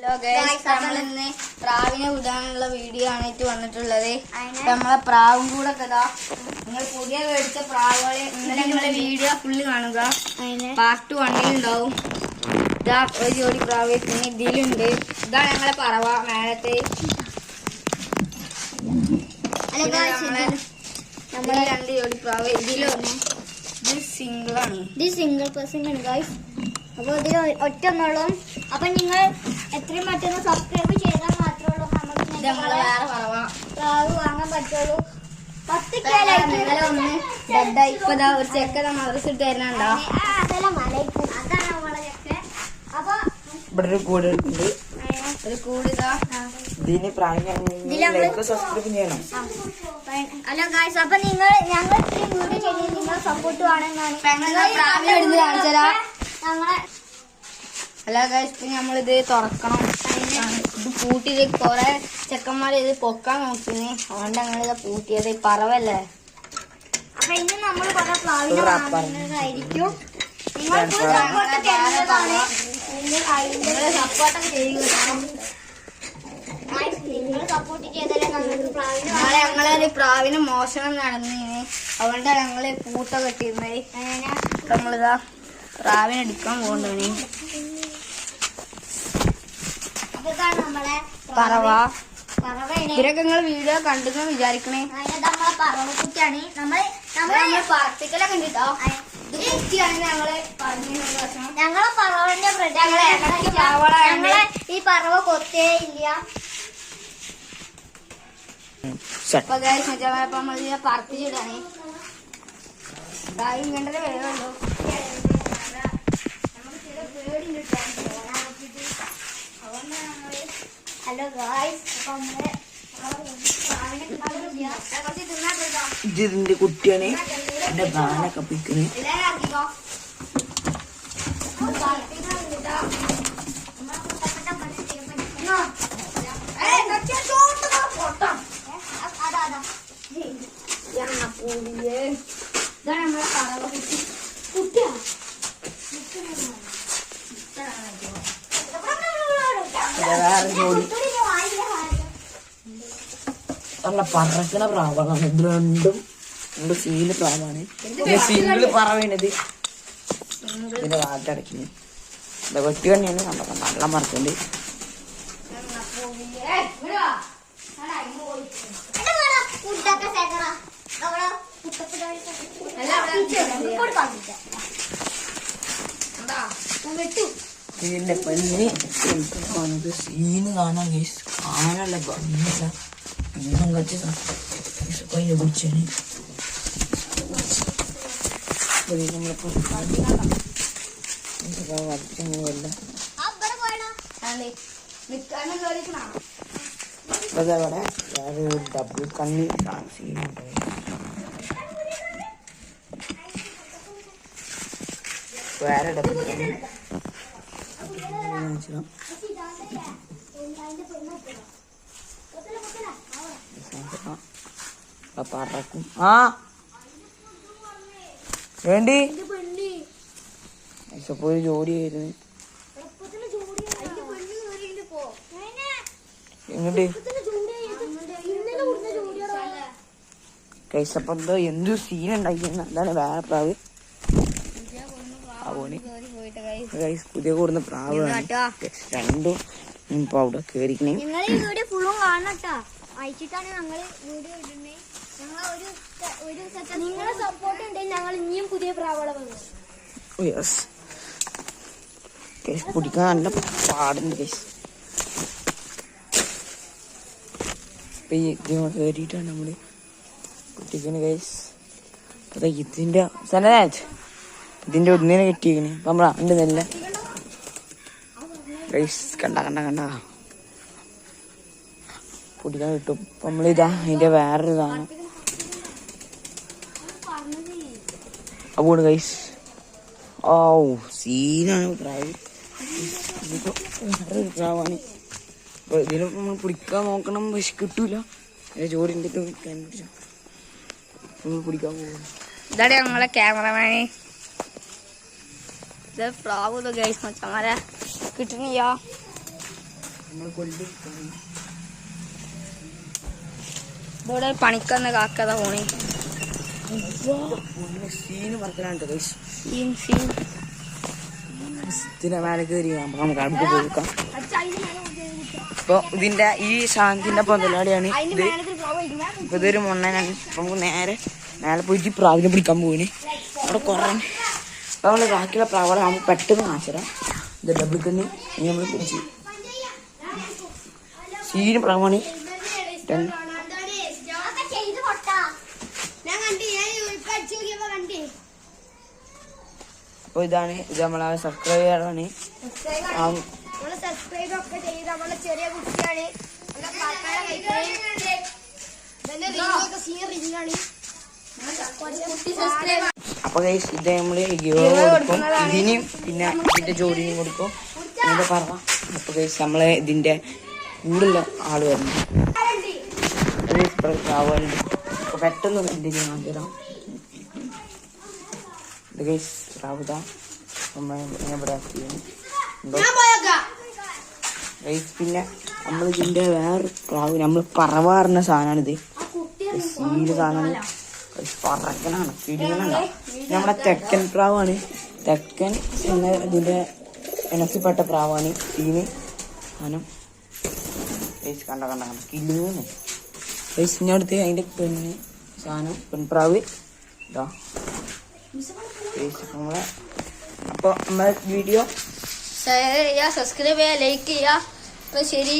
നമ്മളിന്ന് പ്രാവിനെ വിടാനുള്ള വീഡിയോ ആണ് വന്നിട്ടുള്ളത്. നമ്മളെ പ്രാവും കൂടെ നിങ്ങൾ പുതിയ മേടിച്ച പ്രാവുകളെ ഇന്നലെ നിങ്ങളെ വീഡിയോ ഫുള്ള് കാണുക. പാർട്ട് 1 ഉണ്ടാവും. ഇതാ ഒരു ജോഡി പ്രാവ് പിന്നെ ഇതിലുണ്ട്. ഇതാണ് ഞങ്ങളെ പറവ മേലത്തെ. നമ്മളെ 2 ജോഡി പ്രാവ്. ഇതിലൊന്ന് ഇത് സിംഗിളാണ്. ഇത് സിംഗിൾ പേഴ്സൺ ആണ് ഗൈസ്. അപ്പൊ ഇതിൽ ഒറ്റൊന്നുള്ളൂ. അപ്പൊ നിങ്ങൾ എത്രയും പെട്ടെന്ന് സബ്സ്ക്രൈബ് ചെയ്താൽ മാത്രമേ ഉള്ളൂ നമുക്ക് പ്രാവ് വാങ്ങാൻ പറ്റുള്ളൂ. 10K ഒന്ന് ഡെഡായി. ഇപ്പൊ ഒരു ചെക്ക മദ്രസ ഇട്ട് തരുന്നുണ്ടോ? അതാണ് നമ്മളെ ചെക്ക. അപ്പൊ ഇവിടെ ഒരു കൂട് ഉണ്ട്. ഒരു കൂടിതാ സബ്സ്ക്രൈബ് ചെയ്യണം. ഹലോ ഗായ്സ്, അപ്പൊ ഞങ്ങൾ ഇത്രയും വീഡിയോ ചെയ്ത് നിങ്ങൾ സപ്പോർട്ട് വേണമെന്നാണ്. ഹലോ ഗായ്സ്, ഇപ്പൊ നമ്മളിത് തുറക്കണം. ഇത് പൂട്ടിയത് കൊറേ ചെക്കന്മാര് ഇത് പൊക്കാൻ നോക്കിന്. അതുകൊണ്ട് ഞങ്ങളിത് പൂട്ടിയത്. പറവല്ലേ. അപ്പൊ ഇനി നമ്മൾ കുറെ പ്ലാവിനായിരിക്കും. നിങ്ങൾ സപ്പോർട്ടൊക്കെ ചെയ്യുക. നാളെ ഞങ്ങളൊരു പ്രാവിന് മോഷണം നടന്നീന്. അതുകൊണ്ടാണ് ഞങ്ങള് പൂട്ട കെട്ടിയിരുന്നത്. നമ്മളിതാ പ്രാവിനെ എടുക്കാൻ പോകണ്ടേ. പറവ ഇവരൊക്കെ നിങ്ങൾ വീഡിയോ കണ്ടെന്ന് വിചാരിക്കണേ. നമ്മളെ പറവക്കുട്ടിയാണ്. നമ്മള് പറപ്പിക്കലൊക്കെ കണ്ടിട്ടോ. ഞങ്ങളെ പറവന്റെ ഞങ്ങളെ ഈ പറവ കൊത്തേ ഇല്ല. അപ്പൊ നമ്മൾ പറപ്പിച്ചിടാണ്. ഇങ്ങനത്തെ വേഗമുണ്ടോ? ഹലോ ഗായ്സ്, ഇതിന്റെ കുട്ടിയാണ്. എന്റെ പ്രാനൊക്കെ പിക്കുന്നത്. വേറെ ജോലി നല്ല പറക്കണ പ്രാവാണ്. ഇത് രണ്ടും നമ്മുടെ സീല് പ്രാവാണ്. പിന്നെ സിംഗിള് പറവണത് ഇതിന്റെ വാട്ടടക്കുന്നത്. ഇത് വെട്ടുകണ്ണിയാണ്. നല്ല മറക്കുന്നുണ്ട്. ഇതിന്റെ പെണ്ണിന് സീന് കാണാൻ കാണാനുള്ള ഭംഗിയില്ല. ഇന്നും കച്ച് കയ്യെ പിടിച്ചാണ്. അങ്ങനെയല്ല അതവിടെ വേറെ ഡബിൾ കണ്ണി സീനുണ്ട്. വേറെ ഡബിൾ കണ്ണി പറക്കും. ആ വേണ്ടി ഇപ്പൊ ഒരു ജോഡിയായിരുന്നു. എങ്ങോട്ട് കൈസപ്പോ എന്തു സീൻ ഉണ്ടാക്കിയിരുന്നു. അതാണ് വേറെ പ്രാവ്. പുതിയ കൂടുന്ന പ്രാവ് രണ്ടും ഇപ്പൊ അവിടെ കേറിക്കണേ. അയച്ചിട്ടാണ് ഞങ്ങള് വീഡിയോ ഇടുന്നത്. നിങ്ങളെ സപ്പോർട്ട് ഉണ്ടെങ്കിൽ ഞങ്ങൾ ഇനിയും പുതിയ പ്രാവുകളെ വന്നു. പിടിക്കാൻ നല്ല പാടുണ്ട് കേസ്. ഇപ്പൊ കേറിയിട്ടാണ് നമ്മള് കുട്ടിക്കണ് കേസ്. ഇതിന്റെ ഇതിന്റെ ഒന്നിനെ കിട്ടിയിരിക്കണേ. അപ്പൊ നമ്മള ഉണ്ട് നല്ല കേസ്. കണ്ട കണ്ട കണ്ട കുടിക്കാൻ കിട്ടും. അപ്പൊ നമ്മളിതാ അതിന്റെ വേറൊരു ഇതാണ്. അപ്പോൾ ഗൈസ് ഓ സീനാണ് പ്രാവ്. വേറൊരു പ്രാവാണ്. അപ്പൊ ഇതിലിപ്പോ നമ്മൾ പിടിക്കാൻ നോക്കണം. പക്ഷെ കിട്ടൂല. ജോഡിന്റെ പിടിക്കാൻ പോകും. ഇതാണ് ഞങ്ങളെ ക്യാമറമാന്. ഇത് പ്രാവ് ഗൈസ് മച്ചമാരെ കിട്ടണില്ല. നമ്മൾ കൊല്ലി ഇവിടെ പണിക്കുന്ന കാക്കത പോണേ സീന് പറക്കലാണ് ഗൈസ്. സീൻ ഇതിന്റെ മേലെ കയറി നമുക്ക് അടുത്ത് പോകാം. ഇപ്പൊ ഇതിന്റെ ഈ സാധനത്തിന്റെ പൊന്തലാടിയാണ് ഇത്. ഇപ്പൊ ഇതൊരു മണ്ണനാണ്. അപ്പൊ നമുക്ക് നേരെ മേലെ പോയിട്ട് പ്രാവിനെ പിടിക്കാൻ പോയിന്. അവിടെ കുറെ അപ്പൊ നമ്മള് ബാക്കിയുള്ള പ്രാവളെ നമുക്ക് പെട്ടെന്ന് കാണിച്ചുതരാം. ഇത് ഡബിൾ കണ്ണി നമ്മൾ പിടിച്ച് സീന് പ്രാവാണ്. അപ്പൊ ഇതാണ് ഇത് നമ്മളെ സബ്സ്ക്രൈബറാണ്. അപ്പൊ ഗൈസ് ഇത് നമ്മള് കൊടുക്കും. ഇതിനും പിന്നെ ഇതിന്റെ ജോഡിനും കൊടുക്കും എന്നൊക്കെ പറയാം. അപ്പൊ ഗൈസ് നമ്മളെ ഇതിന്റെ കൂടുതലുള്ള ആള് വരുന്നു. അപ്പൊ പെട്ടെന്ന് ഇതിന്റെ കാണിച്ചുതരാം. ഇത് ഗൈസ് റാവുത ഇവിടെ ഗൈസ്. പിന്നെ നമ്മൾ ഇതിന്റെ വേറെ പ്രാവ് നമ്മൾ പറവാറുന്ന സാധനമാണിത്. സീല് സാധനമാണ്. പറക്കനാണ് പിടികളുണ്ട. നമ്മുടെ തെക്കൻ പ്രാവാണ്. തെക്കൻ എന്ന ഇതിന്റെ ഇണക്കിപ്പെട്ട പ്രാവാണ് സീന് സാധനം. ഗൈസ് കണ്ട കണ്ട കണ്ട കില്ലുന്ന് ഗൈസ്. ഇനി അടുത്ത് അതിന്റെ പെണ്ണ് സാധനം പെൺപ്രാവ് ഇതാ നമ്മളെ. അപ്പൊ നമ്മളെ വീഡിയോ ഷെയർ ചെയ്യുക, സബ്സ്ക്രൈബ് ചെയ്യുക, ലൈക്ക് ചെയ്യുക. അപ്പൊ ശരി.